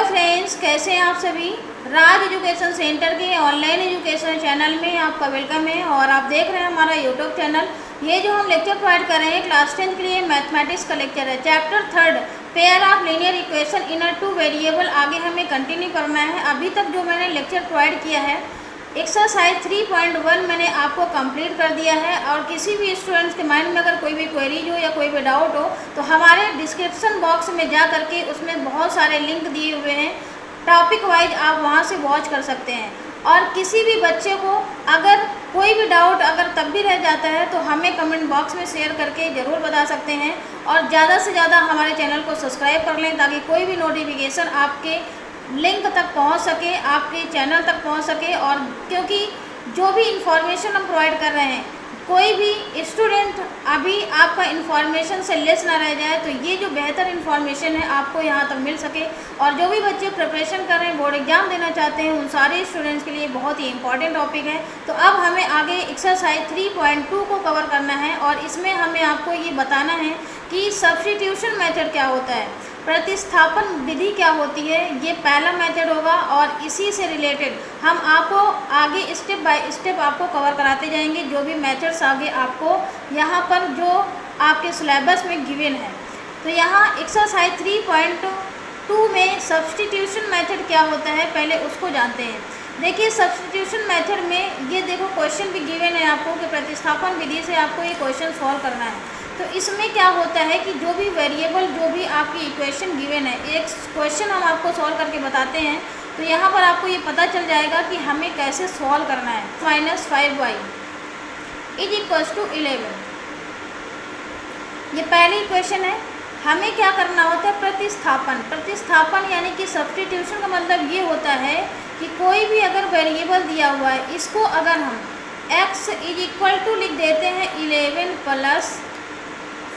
Friends, कैसे हैं आप सभी। राज एजुकेशन सेंटर के ऑनलाइन एजुकेशन चैनल में आपका वेलकम है और आप देख रहे हैं हमारा यूट्यूब चैनल। ये जो हम लेक्चर प्रोवाइड कर रहे हैं क्लास 10 के लिए मैथमेटिक्स का लेक्चर है। Chapter 3 pair of linear equation in two variable आगे हमें कंटिन्यू करना है। अभी तक जो मैंने लेक्चर प्रोवाइड किया है एक्सरसाइज 3.1 मैंने आपको कंप्लीट कर दिया है। और किसी भी स्टूडेंट्स के माइंड में अगर कोई भी क्वेरीज हो या कोई भी डाउट हो तो हमारे डिस्क्रिप्शन बॉक्स में जा करके उसमें बहुत सारे लिंक दिए हुए हैं, टॉपिक वाइज आप वहां से वॉच कर सकते हैं। और किसी भी बच्चे को अगर कोई भी डाउट अगर तब भी रह जाता है तो हमें कमेंट बॉक्स में शेयर करके ज़रूर बता सकते हैं। और ज़्यादा से ज़्यादा हमारे चैनल को सब्सक्राइब कर लें ताकि कोई भी नोटिफिकेशन आपके लिंक तक पहुंच सके, आपके चैनल तक पहुंच सके। और क्योंकि जो भी इंफॉर्मेशन हम प्रोवाइड कर रहे हैं कोई भी स्टूडेंट अभी आपका इन्फॉर्मेशन से लेस ना रह जाए, तो ये जो बेहतर इन्फॉर्मेशन है आपको यहाँ तक मिल सके। और जो भी बच्चे प्रिपरेशन कर रहे हैं, बोर्ड एग्जाम देना चाहते हैं, उन सारे स्टूडेंट्स के लिए बहुत ही इंपॉर्टेंट टॉपिक है। तो अब हमें आगे एक्सरसाइज 3.2 को कवर करना है और इसमें हमें आपको ये बताना है कि सब्स्टिट्यूशन मेथड क्या होता है, प्रतिस्थापन विधि क्या होती है। ये पहला मेथड होगा और इसी से रिलेटेड हम आपको आगे स्टेप बाय स्टेप आपको कवर कराते जाएंगे। जो भी मेथड्स आगे आपको यहाँ पर जो आपके सिलेबस में गिवन है। तो यहाँ एक्सरसाइज 3.2 में सब्स्टिट्यूशन मेथड क्या होता है पहले उसको जानते हैं। देखिए सब्स्टिट्यूशन मेथड में ये देखो क्वेश्चन भी गिवन है आपको कि प्रतिस्थापन विधि से आपको ये क्वेश्चन सॉल्व करना है। तो इसमें क्या होता है कि जो भी वेरिएबल जो भी आपकी इक्वेशन गिवन है, एक क्वेश्चन हम आपको सॉल्व करके बताते हैं तो यहाँ पर आपको ये पता चल जाएगा कि हमें कैसे सॉल्व करना है। -5y = 11, ये पहली इक्वेशन है। हमें क्या करना होता है, प्रतिस्थापन। प्रतिस्थापन यानी कि सब्स्टिट्यूशन का मतलब ये होता है कि कोई भी अगर वेरिएबल दिया हुआ है इसको अगर हम x = लिख देते हैं 11 +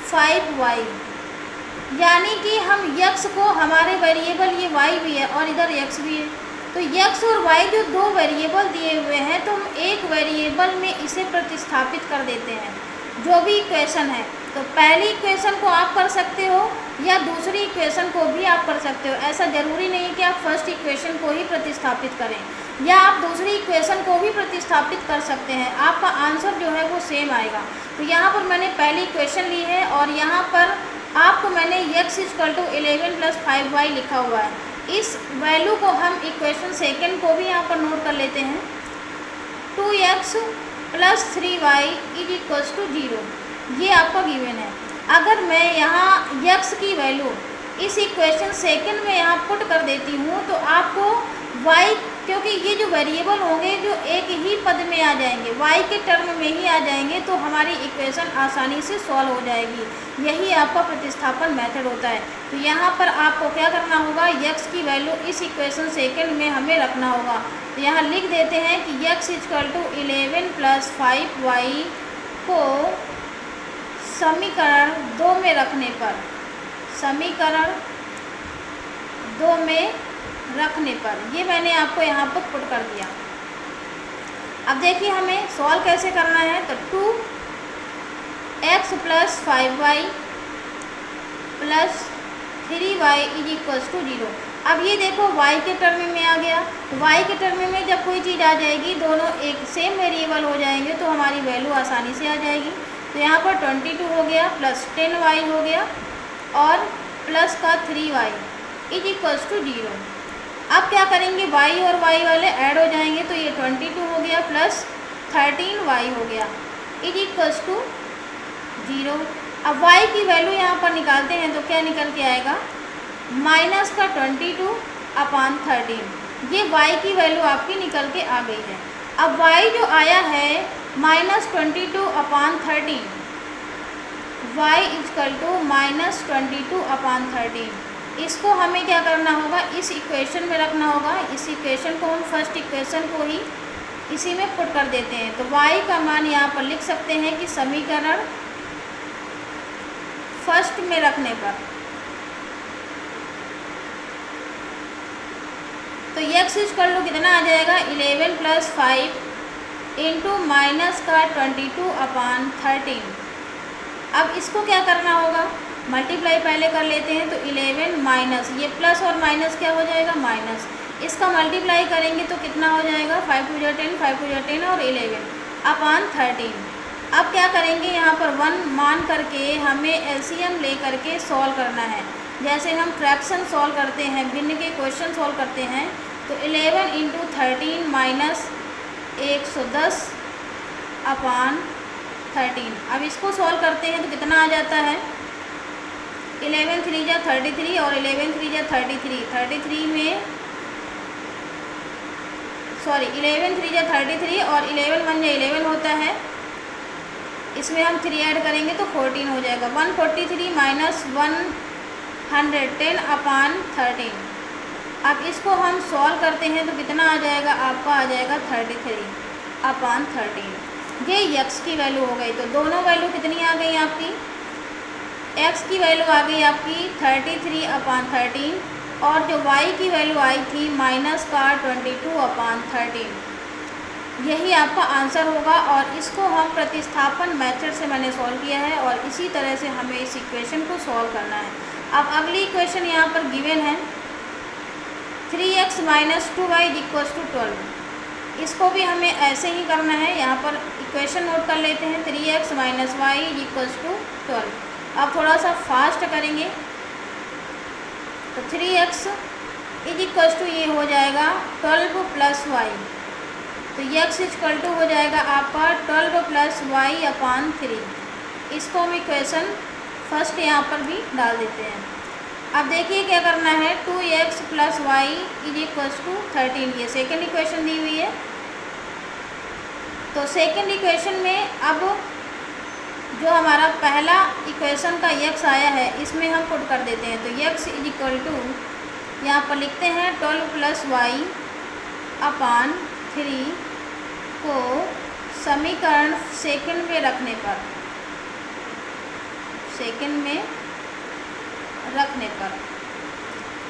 5y, यानी कि हम x को हमारे वेरिएबल ये y भी है और इधर x भी है, तो x और y जो दो वेरिएबल दिए हुए हैं तो हम एक वेरिएबल में इसे प्रतिस्थापित कर देते हैं जो भी इक्वेशन है। तो पहली इक्वेशन को आप कर सकते हो या दूसरी इक्वेशन को भी आप कर सकते हो। ऐसा ज़रूरी नहीं है कि आप फर्स्ट इक्वेशन को ही प्रतिस्थापित करें, या आप दूसरी इक्वेशन को भी प्रतिस्थापित कर सकते हैं, आपका आंसर जो है वो सेम आएगा। तो यहाँ पर मैंने पहली इक्वेशन ली है और यहाँ पर आपको मैंने x = 11 + 5y लिखा हुआ है। इस वैल्यू को हम इक्वेशन सेकंड को भी यहाँ पर नोट कर लेते हैं। 2x + 3y = 0, ये आपका गिवन है। अगर मैं यहाँ x की वैल्यू इस इक्वेशन सेकंड में यहाँ पुट कर देती हूँ तो आपको y, क्योंकि ये जो वेरिएबल होंगे जो एक ही पद में आ जाएंगे, y के टर्म में ही आ जाएंगे, तो हमारी इक्वेशन आसानी से सॉल्व हो जाएगी। यही आपका प्रतिस्थापन मेथड होता है। तो यहाँ पर आपको क्या करना होगा, x की वैल्यू इस इक्वेशन सेकंड में हमें रखना होगा। तो यहाँ लिख देते हैं कि x = 11 + 5y को समीकरण 2 में रखने पर, समीकरण 2 में रखने पर, ये मैंने आपको यहाँ पर पुट कर दिया। अब देखिए हमें सॉल्व कैसे करना है। तो 2x + 5y + 3y = 0। अब ये देखो y के टर्म में आ गया। तो y के टर्म में जब कोई चीज़ आ जाएगी, दोनों एक सेम वेरिएबल हो जाएंगे तो हमारी वैल्यू आसानी से आ जाएगी। तो यहाँ पर 22 हो गया + 10y हो गया और प्लस का 3y = 0। अब क्या करेंगे, y और y वाले ऐड हो जाएंगे तो ये 22 हो गया + 13y हो गया = 0। अब y की वैल्यू यहाँ पर निकालते हैं तो क्या निकल के आएगा, -22/13। ये y की वैल्यू आपकी निकल के आ गई है। अब y जो आया है -22/13, y = -22/13, इसको हमें क्या करना होगा, इस इक्वेशन में रखना होगा। इस इक्वेशन को हम फर्स्ट इक्वेशन को ही इसी में पुट कर देते हैं। तो y का मान यहाँ पर लिख सकते हैं कि समीकरण फर्स्ट में रखने पर, तो x = कितना आ जाएगा, 11 + 5 × -22/13 अब इसको क्या करना होगा, मल्टीप्लाई पहले कर लेते हैं। तो 11 माइनस ये प्लस और माइनस क्या हो जाएगा, माइनस। इसका मल्टीप्लाई करेंगे तो कितना हो जाएगा, 5 टू जा 10, 5 टू जा 10 और 11 अपॉन 13। अब क्या करेंगे, यहाँ पर 1 मान करके हमें एलसीएम ले करके सॉल्व करना है। जैसे हम फ्रैक्शन सॉल्व करते हैं, भिन्न के क्वेश्चन सॉल्व करते हैं, तो 11 इंटू 13 माइनस 110 अपॉन 13। अब इसको सॉल्व करते हैं तो कितना आ जाता है, 11 3 जा 33 और 11 3 जा 33, 33 में सॉरी 11 3 जा 33 और 11 1 जा 11 होता है। इसमें हम 3 ऐड करेंगे तो 14 हो जाएगा। 143 माइनस 110 अपॉन 13। अब इसको हम सॉल्व करते हैं तो कितना आ जाएगा, आपका आ जाएगा 33 अपॉन 13। ये यक्स की वैल्यू हो गई। तो दोनों वैल्यू कितनी आ गई आपकी, एक्स की वैल्यू आ गई आपकी 33 अपॉन 13 और जो वाई की वैल्यू आई थी माइनस का 22 अपॉन 13। यही आपका आंसर होगा। और इसको हम प्रतिस्थापन मेथड से मैंने सॉल्व किया है और इसी तरह से हमें इस इक्वेशन को सॉल्व करना है। अब अगली इक्वेशन यहाँ पर गिवन है 3x minus 2y equals to 12। इसको भी हमें ऐसे ही करना है। यहाँ पर इक्वेशन नोट कर लेते हैं 3x minus Y equals to 12। अब थोड़ा सा फास्ट करेंगे तो 3x इज इक्वल्स टू ये हो जाएगा 12 प्लस वाई। तो x इक्वल टू हो जाएगा आपका 12 प्लस वाई अपॉन 3। इसको हम इक्वेशन फर्स्ट यहाँ पर भी डाल देते हैं। अब देखिए क्या करना है, 2x plus y is equals to 13। ये सेकेंड इक्वेशन दी हुई है। तो सेकेंड इक्वेशन में अब जो हमारा पहला इक्वेशन का x आया है इसमें हम पुट कर देते हैं। तो x इज इक्वल टू यहाँ पर लिखते हैं 12 प्लस वाई अपॉन 3 को समीकरण सेकंड में रखने पर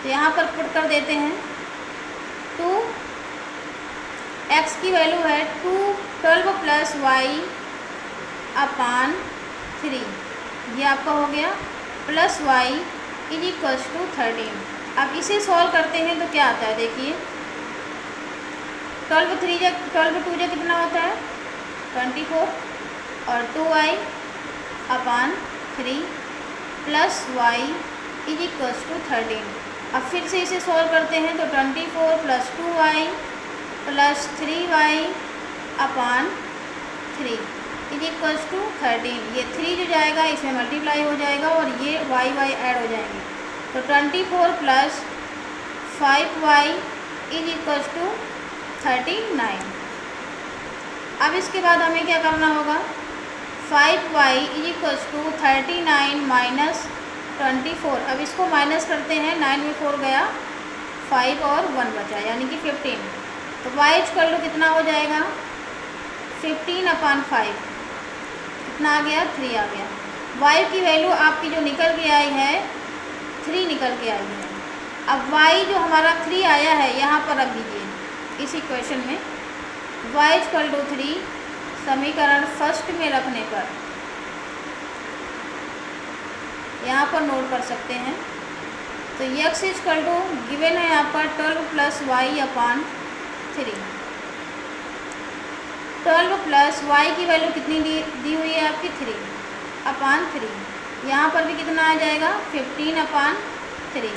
तो यहाँ पर पुट कर देते हैं 2x की वैल्यू है 12 प्लस वाई अपॉन 3। ये आपका हो गया plus y is equals to 13। अब इसे सॉल्व करते हैं तो क्या आता है, देखिए 12 2 जा कितना होता है 24 और 2y upon 3 plus y is equals to 13। अब फिर से इसे सॉल्व करते हैं तो 24 plus 2y plus 3y upon 3 is equals to 13। ये 3 जो जाएगा इसमें मल्टीप्लाई हो जाएगा और ये y ऐड हो जाएंगे। तो 24 plus 5y is equals to 39। अब इसके बाद हमें क्या करना होगा, 5y is equals to 39 minus 24। अब इसको माइनस करते हैं, 9 में 4 गया, 5 और 1 बचा यानी कि 15। तो y इक्वल टू कितना हो जाएगा 15 अपॉन 5, कितना आ गया 3 आ गया। y की वैल्यू आपकी जो निकल के आई है 3 निकल के आई है। अब y जो हमारा 3 आया है यहाँ पर रख दीजिए इस इक्वेशन में। y इक्वल टू 3 समीकरण फर्स्ट में रखने पर यहाँ पर नोट कर सकते हैं। तो x इक्वल टू गिवन है यहाँ पर 12 plus y upon 3। 12 plus y की वैल्यू कितनी दी हुई है आपकी 3 अपॉन 3। यहाँ पर भी कितना आ जाएगा 15 अपॉन 3।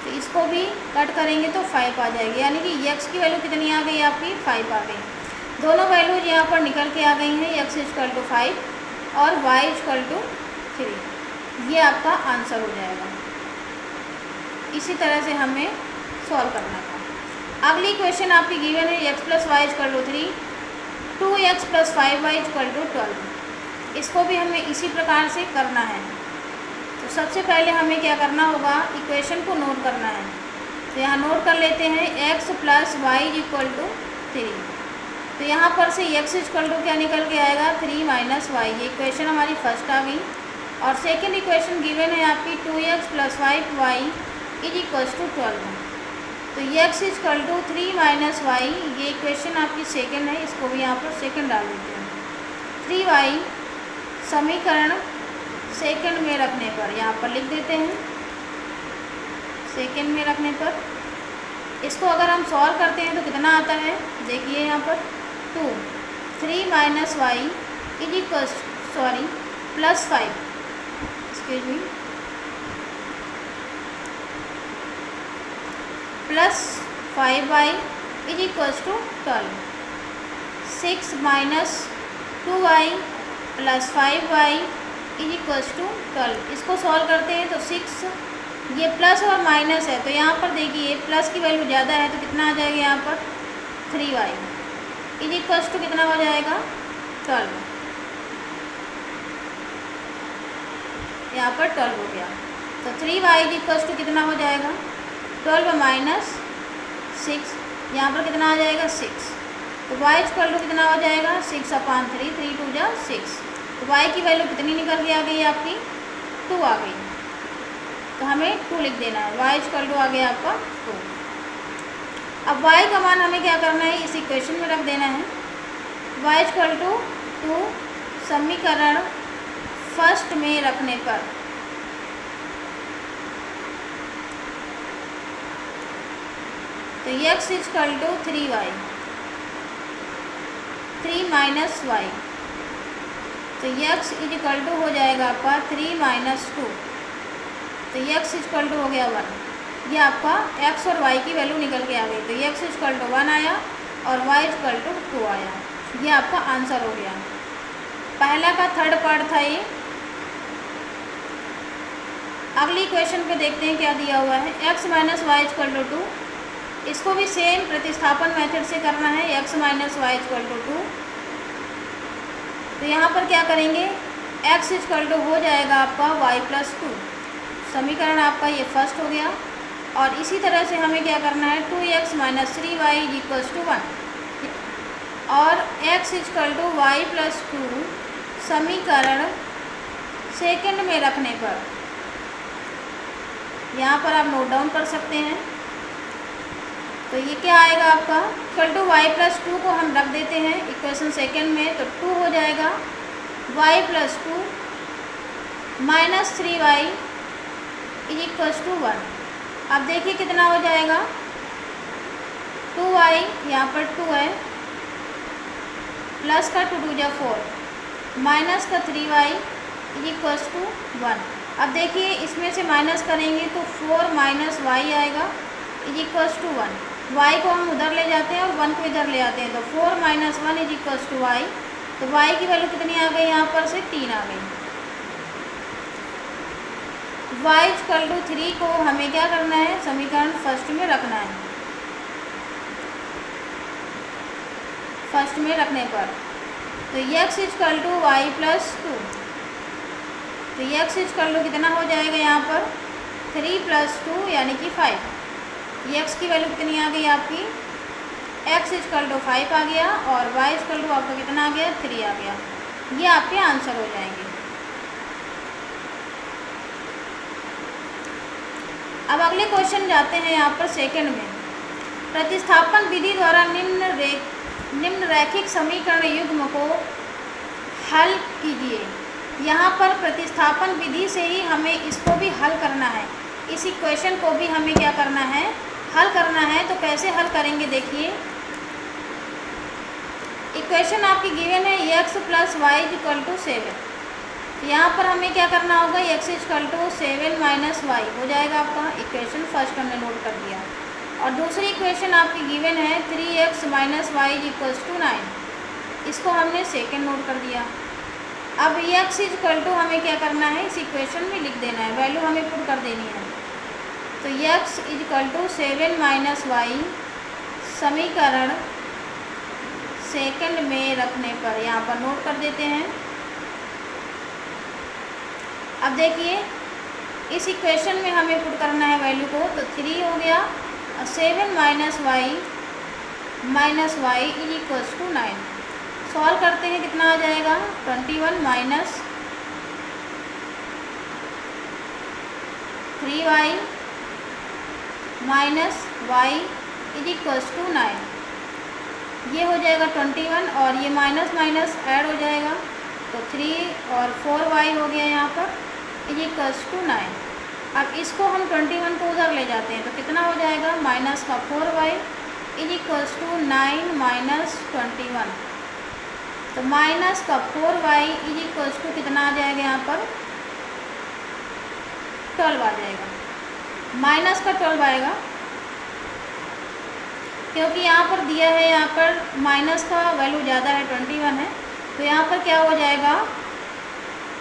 तो इसको भी कट करेंगे तो 5 आ जाएगी यानी कि x की वैल्यू कितनी आ गई आपकी 5 आ गई। दोनों वैल्यूज यहाँ पर निकल के आ गई हैं, x इक्वल टू 5 और y इक्वल टू 3। ये आपका आंसर हो जाएगा। इसी तरह से हमें सॉल्व करना था। अगली क्वेश्चन आपकी गिवन है x plus y equal to 3, 2x plus 5y equal to 12। इसको भी हमें इसी प्रकार से करना है। तो सबसे पहले हमें क्या करना होगा, इक्वेशन को नोट करना है। तो यहाँ नोट कर लेते हैं x plus y equal to 3। तो यहाँ पर से x इक्वल टू क्या निकल के आएगा 3 माइनस वाई। ये इक्वेशन हमारी फर्स्ट आ गई। और सेकेंड इक्वेशन गिवन है आपकी 2x plus 5y is equals to 12। तो x equal to 3 minus y, ये इक्वेशन आपकी सेकेंड है। इसको भी यहाँ पर सेकेंड डाल देते हैं। 3y समीकरण सेकंड में रखने पर, यहाँ पर लिख देते हैं सेकंड में रखने पर। इसको अगर हम सॉल्व करते हैं तो कितना आता है, देखिए यहाँ पर 2 3 minus y is equal plus 5 excuse me plus 5y is equals to 12। 6 minus 2y plus 5y is equals to 12। इसको सॉल्व करते हैं तो 6, ये प्लस और माइनस है तो यहाँ पर देखिए प्लस की वैल्यू ज़्यादा है तो कितना आ जाएगा यहाँ पर 3y इज इक्वल्स टू कितना हो जाएगा 12। यहाँ पर 12 हो गया तो 3y इज इक्वल्स टू कितना हो जाएगा 12 माइनस 6, यहाँ पर कितना आ जाएगा 6। तो y इक्वल टू कितना हो जाएगा 6/3, 3 2 जा 6। तो y की वैल्यू कितनी निकल के आ गई आपकी 2 आ गई, तो हमें 2 लिख देना है। y इक्वल टू आ गया आपका 2। अब y का मान हमें क्या करना है, इस इक्वेशन में रख देना है। y इक्वल टू 2 समीकरण फर्स्ट में रखने पर तो x equal to 3y 3 minus y, तो x इक्वल टू हो जाएगा आपका 3 माइनस 2, तो x इक्वल टू हो गया 1। ये आपका x और y की वैल्यू निकल के आ गई, तो x इक्वल टू 1 आया और y इक्वल टू 2 आया। ये आपका आंसर हो गया। पहला का थर्ड पार्ट था ये। अगली क्वेश्चन पे देखते हैं क्या दिया हुआ है। x minus y equal to 2, इसको भी सेम प्रतिस्थापन मेथड से करना है। x minus y equal to 2, तो यहाँ पर क्या करेंगे, x इक्वल टू हो जाएगा आपका y प्लस 2। समीकरण आपका ये फर्स्ट हो गया। और इसी तरह से हमें क्या करना है 2x minus 3y equals to 1 और x equal to y plus 2 समीकरण सेकंड में रखने पर, यहाँ पर आप नोट डाउन कर सकते हैं। तो ये क्या आएगा आपका इक्वल टू वाई प्लस 2 को हम रख देते हैं इक्वेशन सेकंड में, तो 2 हो जाएगा y plus 2 minus 3y is equals to 1। अब देखिए कितना हो जाएगा 2y, यहाँ पर 2 है, प्लस का 2 2 जा 4 माइनस का 3y इज इक्वल्स टू 1। अब देखिए इसमें से माइनस करेंगे तो 4 माइनस वाई आएगा इज इक्वल्स टू 1। y को हम उधर ले जाते हैं और 1 को इधर ले आते हैं, तो 4 minus 1 is equals to y. तो y की वैल्यू कितनी आ गई, यहाँ पर से 3 आ गई। y इक्वल टू 3 को हमें क्या करना है, समीकरण फर्स्ट में रखना है। फर्स्ट में रखने पर तो x equal to y plus 2, तो x इक्वल टू कितना हो जाएगा यहाँ पर 3 प्लस 2 यानी कि 5। x की वैल्यू कितनी आ गई आपकी, x इक्वल टू 5 आ गया और y इक्वल टू आपका कितना आ गया 3 आ गया। ये आपके आंसर हो जाएंगे। अब अगले क्वेश्चन जाते हैं यहाँ पर सेकंड में। प्रतिस्थापन विधि द्वारा निम्न रैखिक समीकरण युग्म को हल कीजिए। यहाँ पर प्रतिस्थापन विधि से ही हमें इसको भी हल करना है, इस इक्वेशन को भी हमें क्या करना है, हल करना है। तो कैसे हल करेंगे, देखिए इक्वेशन आपकी गिवन है x plus y equal to 7। यहाँ पर हमें क्या करना होगा, x equal to 7 minus y हो जाएगा आपका। इक्वेशन फर्स्ट हमने नोट कर दिया। और दूसरी इक्वेशन आपकी गिवन है 3x minus Y equals to 9, इसको हमने सेकेंड नोट कर दिया। अब x इक्वल टू हमें क्या करना है, इस इक्वेशन में लिख देना है, वैल्यू हमें पुट कर देनी है। तो x equal to 7 minus y समीकरण सेकंड में रखने पर यहाँ पर नोट कर देते हैं। अब देखिए इस इक्वेशन में हमें पुट करना है वैल्यू को, तो 3 हो गया और 7 minus y is equals to 9। Solve करते हैं कितना आ जाएगा 21 minus 3y minus y is equals to 9। ये हो जाएगा 21 और ये माइनस माइनस ऐड हो जाएगा तो 3 और 4y हो गया यहाँ पर इज इक्वल्स टू 9। अब इसको हम 21 को उधर ले जाते हैं तो कितना हो जाएगा, माइनस का 4y is equals to 9 minus 21। तो माइनस का 4y इज इक्वल्स टू कितना आ जाएगा यहाँ पर, 12 आ जाएगा। माइनस का 12 आएगा क्योंकि यहाँ पर दिया है, यहाँ पर माइनस का वैल्यू ज़्यादा है, 21 है, तो यहाँ पर क्या हो जाएगा,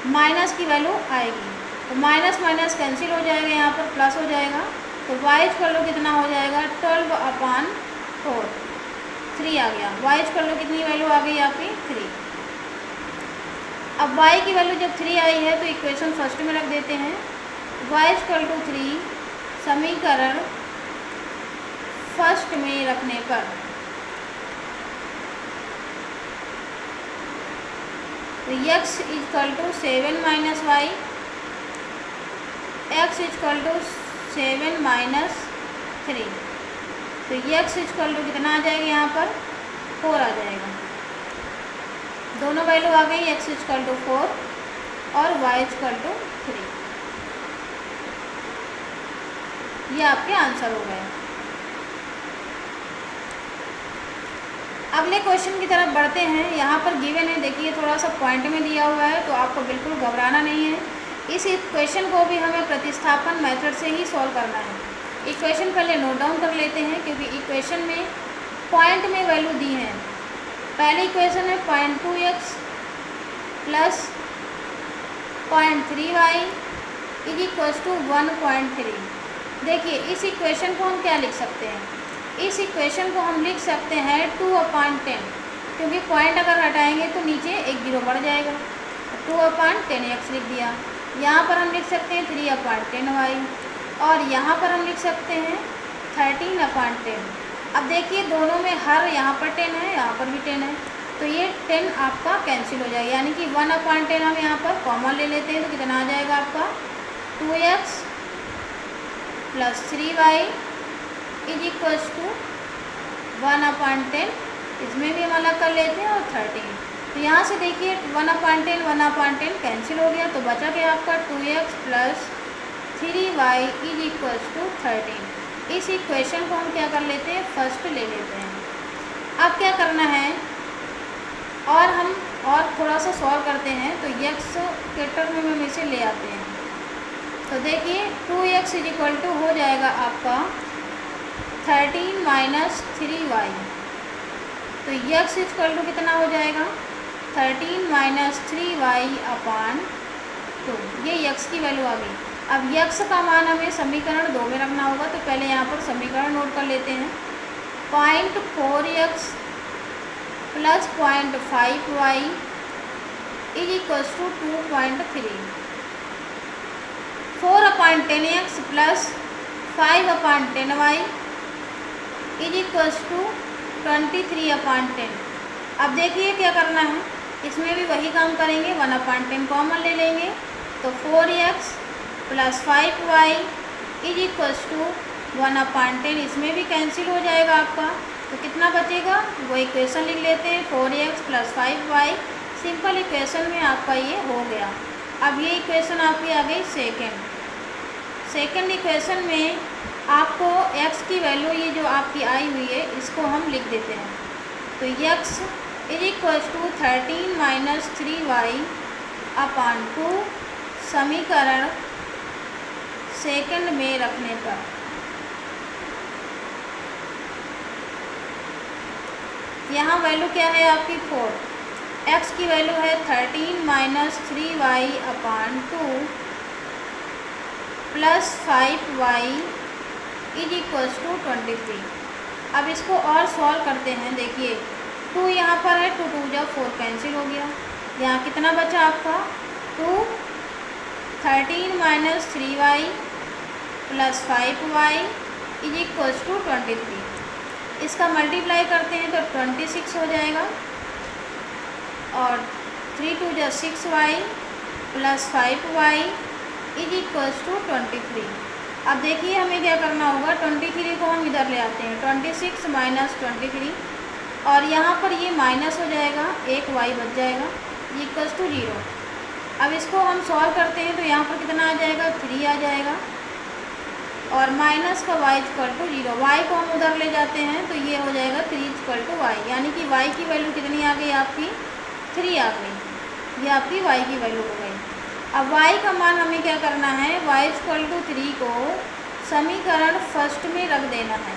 माइनस की वैल्यू आएगी। तो माइनस माइनस कैंसिल हो जाएगा, यहाँ पर प्लस हो जाएगा। तो y इक्वल टू कितना हो जाएगा, 12/4, 3 आ गया। y इक्वल टू कितनी वैल्यू आ गई यहाँ पे, 3। अब y की वैल्यू जब 3 आई है तो इक्वेशन फर्स्ट में रख देते हैं। y इक्वल टू 3 समीकरण फर्स्ट में रखने पर तो x equal to 7 minus y, x equal to 7 minus 3, तो x इक्वल टू कितना आ जाएगा यहाँ पर, 4 आ जाएगा। दोनों वैल्यू आ गई, x इक्वल टू 4 और y इक्वल टू 3। ये आपके आंसर हो गए। अगले क्वेश्चन की तरफ बढ़ते हैं। यहाँ पर गिवन है, देखिए थोड़ा सा पॉइंट में दिया हुआ है, तो आपको बिल्कुल घबराना नहीं है। इस इक्वेशन को भी हमें प्रतिस्थापन मेथड से ही सॉल्व करना है। इक्वेशन पहले नोट डाउन कर लेते हैं क्योंकि इक्वेशन में पॉइंट में वैल्यू दी है। पहली इक्वेशन है 0.2x plus 0.3y is equals to 1.3। देखिए इस इक्वेशन को हम क्या लिख सकते हैं, इस इक्वेशन को हम लिख सकते हैं 2/10, क्योंकि पॉइंट अगर हटाएंगे तो नीचे एक 0 बढ़ जाएगा। 2/10x लिख दिया। यहाँ पर हम लिख सकते हैं 3/10y और यहाँ पर हम लिख सकते हैं 13/10। अब देखिए दोनों में हर यहाँ पर 10 है, यहाँ पर भी 10 है, तो ये 10 आपका कैंसिल हो जाएगा, यानी कि 1/10 हम यहाँ पर कॉमन ले लेते हैं तो कितना आ जाएगा आपका, 2x plus 3y is equals to 1/10। इसमें भी हम अलग कर लेते हैं और 13। तो यहाँ से देखिए 1/10 कैंसिल हो गया, तो बचा क्या आपका 2x plus 3y is equals to 13। इस इक्वेशन को हम क्या कर लेते हैं, फर्स्ट ले लेते हैं। अब क्या करना है, और थोड़ा सा सॉल्व करते हैं, तो x के टर्म में हम इसे ले आते हैं। तो देखिए 2x इज इक्वल टू हो जाएगा आपका 13 माइनस 3y, तो x इक्वल टू कितना हो जाएगा, 13 माइनस 3y/2। ये x की वैल्यू आ गई। अब x का मान हमें समीकरण 2 में रखना होगा, तो पहले यहाँ पर समीकरण नोट कर लेते हैं। 0.4x plus 0.5y is equals to 2.3। 4/10x plus 5/10y is equals to 23/10। अब देखिए क्या करना है, इसमें भी वही काम करेंगे, 1/10 कॉमन ले लेंगे, तो 4x plus 5y is equals to 1/10। इसमें भी कैंसिल हो जाएगा आपका, तो कितना बचेगा, वो इक्वेशन लिख लेते हैं, 4x plus 5y। Simple equation में आपका ये हो गया। अब ये इक्वेशन आपकी आ गई सेकेंड इक्वेशन में आपको x की वैल्यू ये जो आपकी आई हुई है इसको हम लिख देते हैं। तो x is equals to 13 minus 3y/2 समीकरण सेकंड में रखने पर यहाँ वैल्यू क्या है आपकी 4, x की वैल्यू है 13 minus 3y/2 plus 5y is equals to 23। अब इसको और सॉल्व करते हैं। देखिए 2 यहाँ पर है, 2 2 जब 4 कैंसिल हो गया। यहाँ कितना बचा आपका 2, 13 minus 3y plus 5y is equals to 23। इसका मल्टीप्लाई करते हैं तो 26 हो जाएगा और 3 2 जा 6y plus 5y is equals to 23। अब देखिए हमें क्या करना होगा, 23 को हम इधर ले आते हैं, 26 माइनस 23 और यहाँ पर ये माइनस हो जाएगा, एक y बच जाएगा। Equals to 0। अब इसको हम सॉल्व करते हैं तो यहाँ पर कितना आ जाएगा, 3 आ जाएगा, और माइनस का y इक्वल टू 0, y को हम उधर ले जाते हैं तो ये हो जाएगा 3 इक्वल टू y, यानी कि y की वैल्यू कितनी आ गई आपकी, 3 आ गई। ये आपकी y की वैल्यू हो गई। अब y का मान हमें क्या करना है, y इक्वल टू 3 को समीकरण फर्स्ट में रख देना है।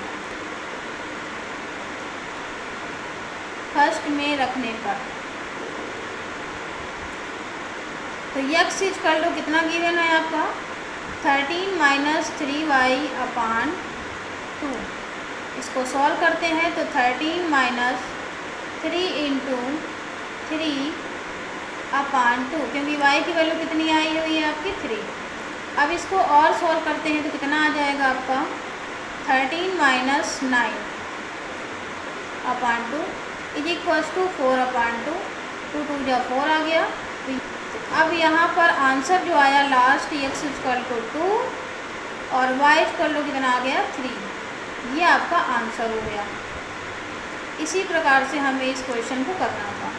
फर्स्ट में रखने पर तो x इक्वल टू कितना गिवन है आपका, 13 माइनस 3y अपान 2। इसको सॉल्व करते हैं तो 13 माइनस 3 इंटू 3 अपान 2, क्योंकि y की वैल्यू कितनी आई हुई है आपकी 3। अब इसको और सॉल्व करते हैं तो कितना आ जाएगा आपका, 13 minus 9 upon 2 is equals to 4 upon 2, 2 2 जा 4 आ गया। अब यहाँ पर आंसर जो आया लास्ट, x इक्वल टू 2 और y इक्वल टू कितना आ गया, 3। ये आपका आंसर हो गया। इसी प्रकार से हमें इस क्वेश्चन को करना था।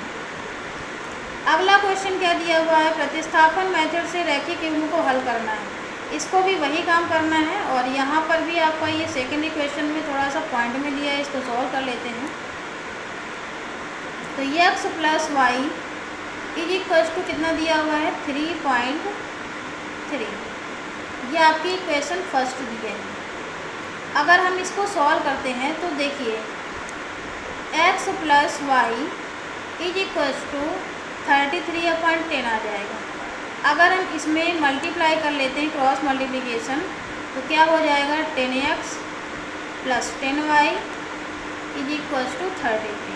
अगला क्वेश्चन क्या दिया हुआ है, प्रतिस्थापन मेथड से रैखिक युग्म को हल करना है। इसको भी वही काम करना है, और यहाँ पर भी आपका ये सेकेंड इक्वेशन में थोड़ा सा पॉइंट में दिया है, इसको सॉल्व कर लेते हैं। तो x plus y is equals to कितना दिया हुआ है, 3.3। ये आपकी इक्वेशन फर्स्ट दी है। अगर हम इसको सॉल्व करते हैं तो देखिए x plus y is equals to 33/10 आ जाएगा। अगर हम इसमें मल्टीप्लाई कर लेते हैं, क्रॉस मल्टीप्लिकेशन, तो क्या हो जाएगा, 10x plus 10y is equals to 33।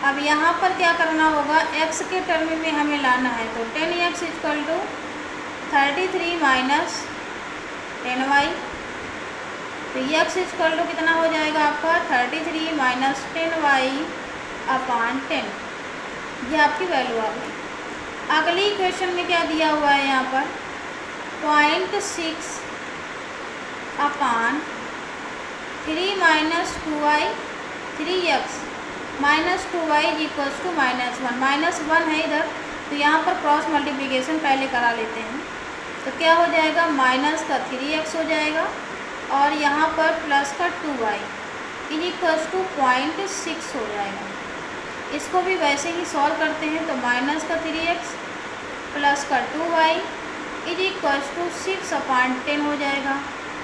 अब यहाँ पर क्या करना होगा, x के टर्म में हमें लाना है, तो 10x equal to 33 minus 10y, तो x इक्वल टू कितना हो जाएगा आपका, 33 माइनस 10y अपान 10। ये आपकी वैल्यू आ गई। अगली इक्वेशन में क्या दिया हुआ है यहाँ पर, 0.6 upon 3 minus 2y 3x minus 2y is equals to -1। -1 है इधर, तो यहाँ पर क्रॉस मल्टीप्लिकेशन पहले करा लेते हैं। तो क्या हो जाएगा, माइनस का 3x हो जाएगा, और यहाँ पर प्लस का 2y इज इक्वल्स टू 0.6 हो जाएगा। इसको भी वैसे ही सॉल्व करते हैं, तो माइनस का 3x प्लस का 2y इज इक्वल्स टू 6/10 हो जाएगा।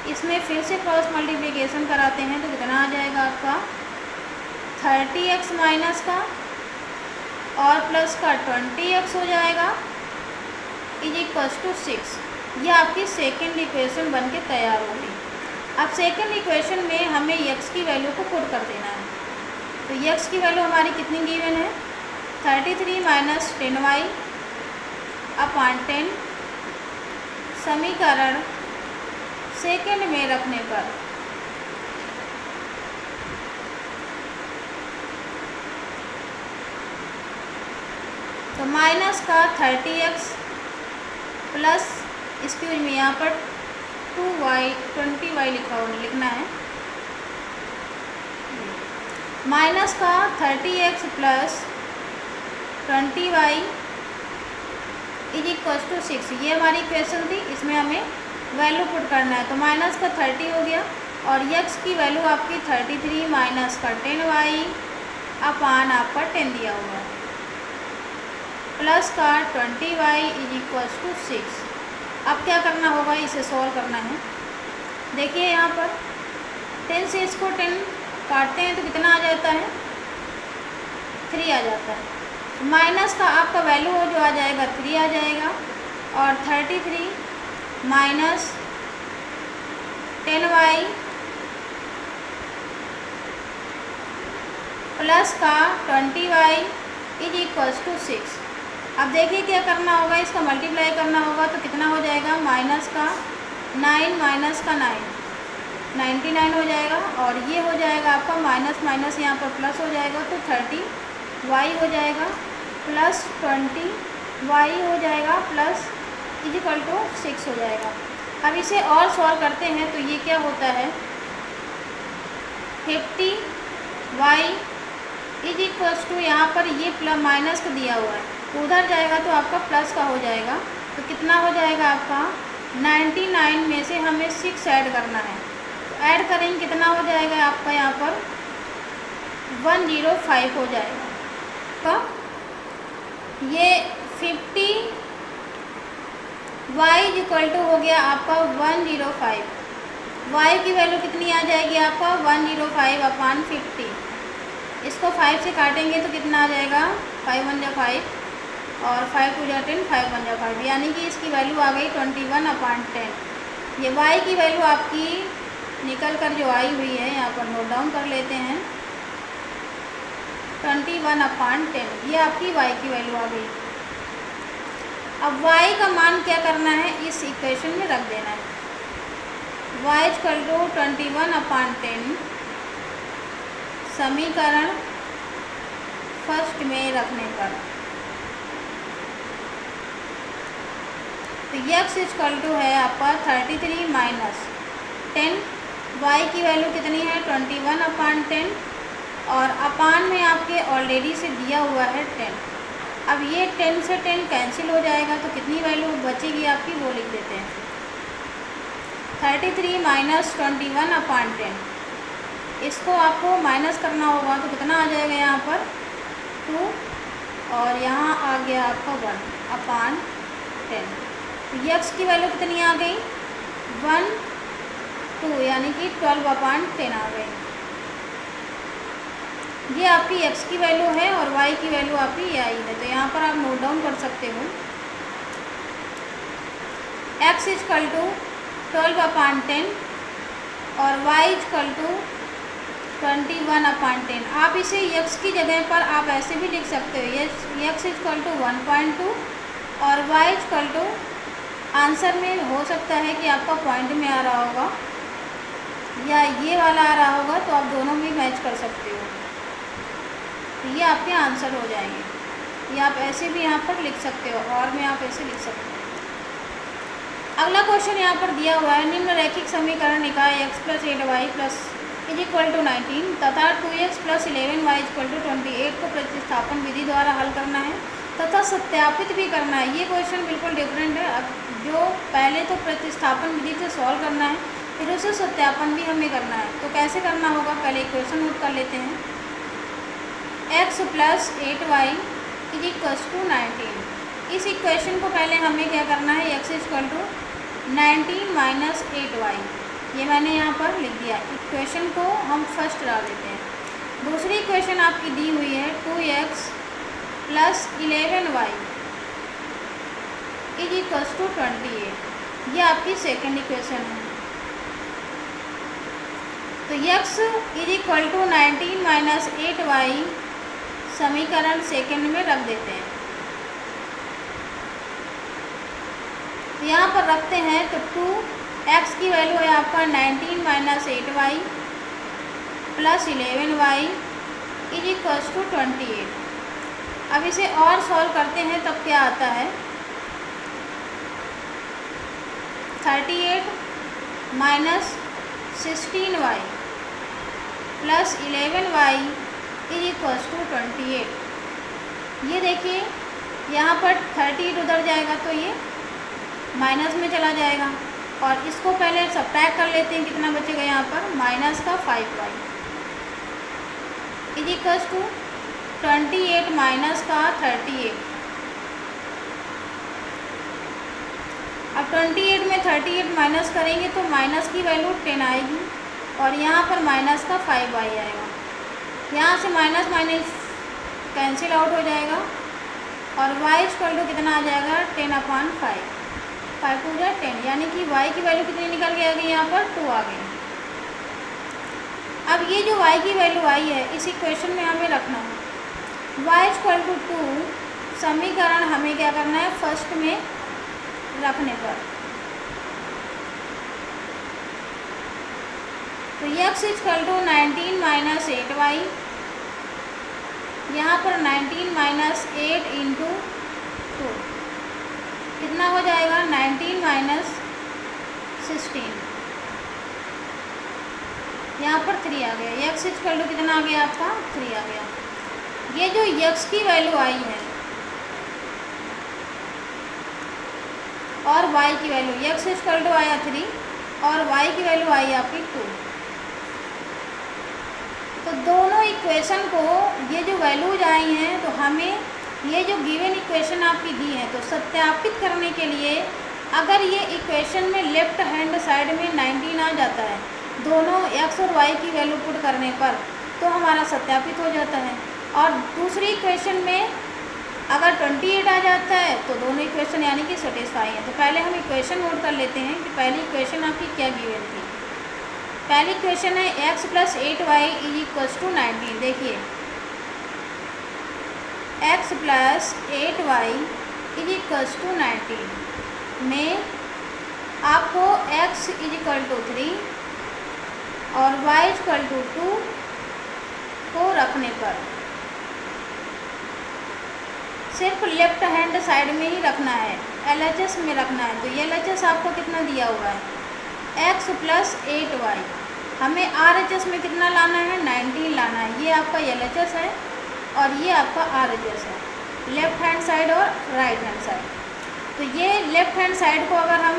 इसमें फिर से क्रॉस मल्टीप्लिकेशन कराते हैं तो कितना आ जाएगा आपका, 30x माइनस का और प्लस का 20x हो जाएगा इज इक्वल्स टू 6। यह आपकी सेकेंड इक्वेशन बन के तैयार होगी। अब सेकेंड इक्वेशन में हमें x की वैल्यू को पुट कर देना है। तो x की वैल्यू हमारी कितनी गिवन है, 33 माइनस 10y अपान 10। समीकरण सेकेंड में रखने पर तो माइनस का 30x प्लस, एक्सक्यूज में यहाँ पर 20y लिखना है, माइनस का 30x plus 20y is equals to 6। ये हमारी इक्वेशन थी, इसमें हमें वैल्यू पुट करना है। तो माइनस का 30 हो गया, और x की वैल्यू आपकी 33 माइनस का 10y अपान आपका 10 दिया हुआ है, प्लस का 20y इज इक्वल्स टू 6। अब क्या करना होगा, इसे सॉल्व करना है। देखिए यहाँ पर 10 से इसको 10 काटते हैं तो कितना आ जाता है, 3 आ जाता है। माइनस का आपका वैल्यू हो जो आ जाएगा 3 आ जाएगा, और 33 माइनस 10y प्लस का 20y इज इक्वल्स टू 6। अब देखिए क्या करना होगा, इसका मल्टीप्लाई करना होगा तो कितना हो जाएगा, माइनस का 9 माइनस का 9 99 हो जाएगा, और ये हो जाएगा आपका माइनस माइनस यहाँ पर प्लस हो जाएगा, तो 30y हो जाएगा प्लस 20y हो जाएगा प्लस इज इक्वल टू 6 हो जाएगा। अब इसे और सॉल्व करते हैं तो ये क्या होता है, 50y इज इक्वल्स टू, यहाँ पर ये प्लस माइनस का दिया हुआ है उधर जाएगा तो आपका प्लस का हो जाएगा। तो कितना हो जाएगा आपका 99 में से हमें 6 ऐड करना है। तो ऐड करेंगे कितना हो जाएगा आपका यहाँ पर 105 हो जाएगा। तो ये 50 y इक्वल टू हो गया आपका 105। y की वैल्यू कितनी आ जाएगी आपका 105 अपान 50। इसको 5 से काटेंगे तो कितना आ जाएगा 5 1 जा 5 और 5 2 जा 10 5 1 जा 5, यानी कि इसकी वैल्यू आ गई 21 अपान 10। ये y की वैल्यू आपकी निकल कर जो आई हुई है यहाँ पर नोट डाउन कर लेते हैं 21 अपान 10, ये आपकी y की वैल्यू आ गई। अब y का मान क्या करना है इस इक्वेशन में रख देना है। y इक्वल टू 21 अपान 10 समीकरण फर्स्ट में रखने पर तो x इक्वल टू है आपका 33 माइनस 10। y की वैल्यू कितनी है 21 अपान 10 और अपान में आपके ऑलरेडी से दिया हुआ है 10। अब ये 10 से 10 कैंसिल हो जाएगा तो कितनी वैल्यू बचेगी आपकी वो लिख देते हैं 33 माइनस 21 अपान 10। इसको आपको माइनस करना होगा तो कितना आ जाएगा यहाँ पर 2 और यहाँ आ गया आपका 1 अपान 10। तो x की वैल्यू कितनी आ गई 1 2 यानी कि 12 अपान 10 आ गई। ये आपकी x की वैल्यू है और y की वैल्यू आपकी ये आई है। तो यहाँ पर आप नोट डाउन कर सकते हो x इक्वल टू 12 अपान 10 और y इक्वल टू 21 अपान 10। आप इसे x की जगह पर आप ऐसे भी लिख सकते हो, ये x इक्वल टू 1.2 और y इक्वल टू आंसर में हो सकता है कि आपका पॉइंट में आ रहा होगा या ये वाला आ रहा होगा, तो आप दोनों भी मैच कर सकते हो। तो ये आपके आंसर हो जाएंगे। ये आप ऐसे भी यहाँ पर लिख सकते हो और में आप ऐसे लिख सकते हो। अगला क्वेश्चन यहाँ पर दिया हुआ है निम्न रैखिक समीकरण निकाय x plus 8y plus is equal to 19 तथा 2x plus 11y equal to 28 को प्रतिस्थापन विधि द्वारा हल करना है तथा सत्यापित भी करना है। ये क्वेश्चन बिल्कुल डिफरेंट है। अब जो पहले तो प्रतिस्थापन विधि से सॉल्व करना है फिर उसे सत्यापन भी हमें करना है। तो कैसे करना होगा पहले इक्वेशन नोट कर लेते हैं x plus 8y is equal to 19। इस इक्वेशन को पहले हमें क्या करना है x equal to 19 minus 8y, ये मैंने यहाँ पर लिख दिया। इक्वेशन को हम फर्स्ट डाल देते हैं। दूसरी इक्वेशन आपकी दी हुई है 2x plus 11y is equal to 28, ये आपकी सेकेंड इक्वेशन है। तो x is equal to 19 minus 8y समीकरण सेकेंड में रख देते हैं। तो यहाँ पर रखते हैं तो 2x की वैल्यू है आपका 19 minus 8y plus 11y is equal to 28। अब इसे और सॉल्व करते हैं तब क्या आता है 38 minus 16y plus 11y is equal to 28। ये देखिए यहाँ पर 38 उधर जाएगा तो ये माइनस में चला जाएगा और इसको पहले सब्ट्रैक्ट कर लेते हैं। कितना बचेगा यहाँ पर माइनस का 5y is equal to 28 minus का 38। अब 28 में 38 माइनस करेंगे तो माइनस की वैल्यू 10 आएगी और यहाँ पर माइनस का 5y आएगा। यहाँ से माइनस माइनस कैंसिल आउट हो जाएगा और y इक्वल टू कितना आ जाएगा 10 अपान 5, 5 टू जा 10, यानी कि y की वैल्यू कितनी निकल के आ गई यहाँ पर 2 आ गई। अब ये जो y की वैल्यू आई है इस इक्वेशन में हमें रखना है। y इक्वल टू 2 समीकरण हमें क्या करना है फर्स्ट में रखने पर तो x equal to 19 minus 8y, यहाँ पर 19 माइनस 8 इंटू 2 कितना हो जाएगा 19 माइनस 16, यहाँ पर 3 आ गया। x इक्वल टू कितना आ गया आपका 3 आ गया। ये जो x की वैल्यू आई है और y की वैल्यू x इक्वल टू आया 3 और y की वैल्यू आई आपकी 2। तो दोनों इक्वेशन को ये जो वैल्यूज आई हैं तो हमें ये जो गिवन इक्वेशन आपकी दी है तो सत्यापित करने के लिए अगर ये इक्वेशन में लेफ्ट हैंड साइड में 19 आ जाता है दोनों x और y की वैल्यू पुट करने पर तो हमारा सत्यापित हो जाता है। और दूसरी इक्वेशन में अगर 28 आ जाता है तो दोनों इक्वेशन यानी कि सेटिस्फाई है। तो पहले हम इक्वेशन नोट कर लेते हैं कि पहली इक्वेशन आपकी क्या गिवन थी। पहली इक्वेशन है x + 8y = 19। देखिए x + 8y = 19 में आपको x = 3 और y = 2 को रखने पर सिर्फ लेफ्ट हैंड साइड में ही रखना है, LHS में रखना है। तो ये LHS आपको कितना दिया हुआ है x + 8y। हमें RHS में कितना लाना है 19 लाना है। ये आपका LHS है और ये आपका RHS है, लेफ्ट हैंड साइड और राइट हैंड साइड। तो ये लेफ्ट हैंड साइड को अगर हम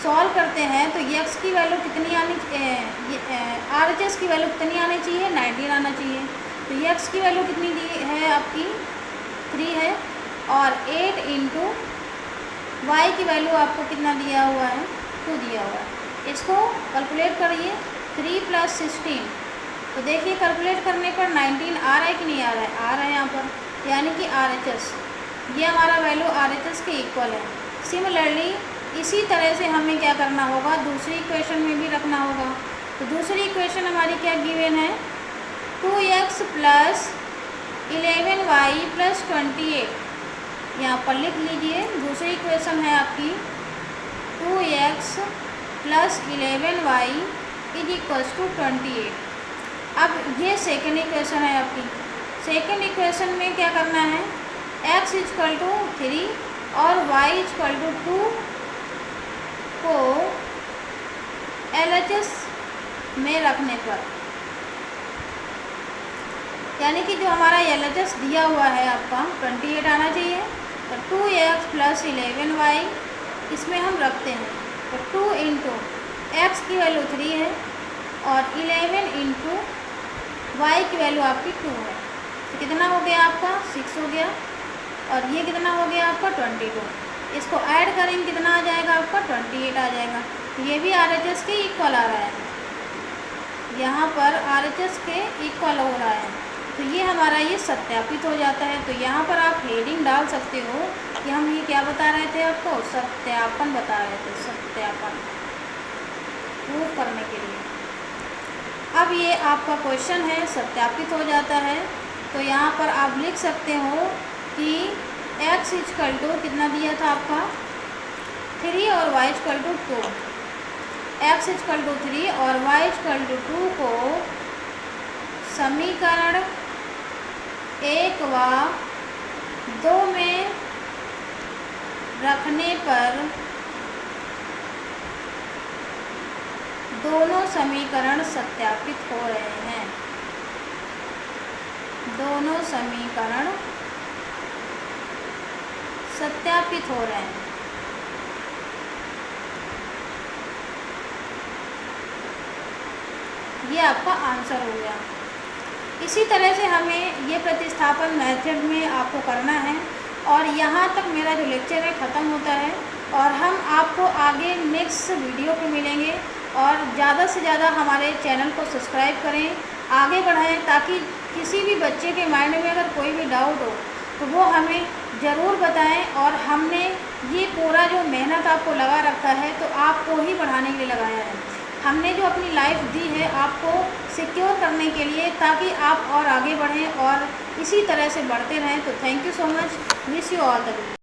सॉल्व करते हैं तो x की वैल्यू कितनी आनी RHS की वैल्यू कितनी आनी चाहिए 19 आना चाहिए। तो ये x की वैल्यू कितनी दी है आपकी 3 है और 8 × y की वैल्यू आपको कितना दिया हुआ है 2 दिया हुआ है। इसको कैलकुलेट करिए 3 + 16। तो देखिए कैलकुलेट करने पर 19 आ रहा है कि नहीं आ रहा है, आ रहा है यहाँ पर, यानी कि RHS ये हमारा वैल्यू RHS के इक्वल है। सिमिलरली इसी तरह से हमें क्या करना होगा दूसरी इक्वेशन में भी रखना होगा। तो दूसरी इक्वेशन हमारी क्या गिवन है 2x + 11y + 28। यहाँ पर लिख लीजिए दूसरी इक्वेशन है आपकी 2x + 11y = 28। अब ये सेकेंड इक्वेशन है आपकी। सेकेंड इक्वेशन में क्या करना है x = 3 और y = 2 को LHS में रखने पर, यानी कि जो हमारा LHS दिया हुआ है आपका 28 आना चाहिए। तो 2x + 11y इसमें हम रखते हैं। तो 2 × x की वैल्यू 3 है और 11 × y की वैल्यू आपकी 2 है। तो कितना हो गया आपका 6 हो गया और ये कितना हो गया आपका 22। इसको ऐड करेंगे कितना आ जाएगा आपका 28 आ जाएगा। तो ये भी RHS के इक्वल आ रहा है, यहाँ पर RHS के इक्वल हो रहा है। तो ये हमारा ये सत्यापित हो जाता है। तो यहाँ पर आप हेडिंग डाल सकते हो कि हम ये क्या बता रहे थे आपको सत्यापन बता रहे थे, सत्यापन प्रूफ करने के लिए। अब ये आपका क्वेश्चन है सत्यापित हो जाता है। तो यहाँ पर आप लिख सकते हो कि x = कितना दिया था आपका 3 और y = 2। x = 3 और y = 2 को समीकरण 1 व 2 में रखने पर दोनों समीकरण सत्यापित हो रहे हैं। दोनों समीकरण सत्यापित हो रहे हैं। ये आपका आंसर हो गया। इसी तरह से हमें ये प्रतिस्थापन मेथड में आपको करना है और यहाँ तक मेरा जो लेक्चर है ख़त्म होता है और हम आपको आगे नेक्स्ट वीडियो पे मिलेंगे। और ज़्यादा से ज़्यादा हमारे चैनल को सब्सक्राइब करें, आगे बढ़ाएं, ताकि किसी भी बच्चे के माइंड में अगर कोई भी डाउट हो तो वो हमें ज़रूर बताएं। और हमने ये पूरा जो मेहनत आपको लगा रखा है तो आपको ही बढ़ाने के लिए लगाया है। हमने जो अपनी लाइफ दी है आपको सिक्योर करने के लिए, ताकि आप और आगे बढ़ें और इसी तरह से बढ़ते रहें। तो thank you so much, wish you all the best.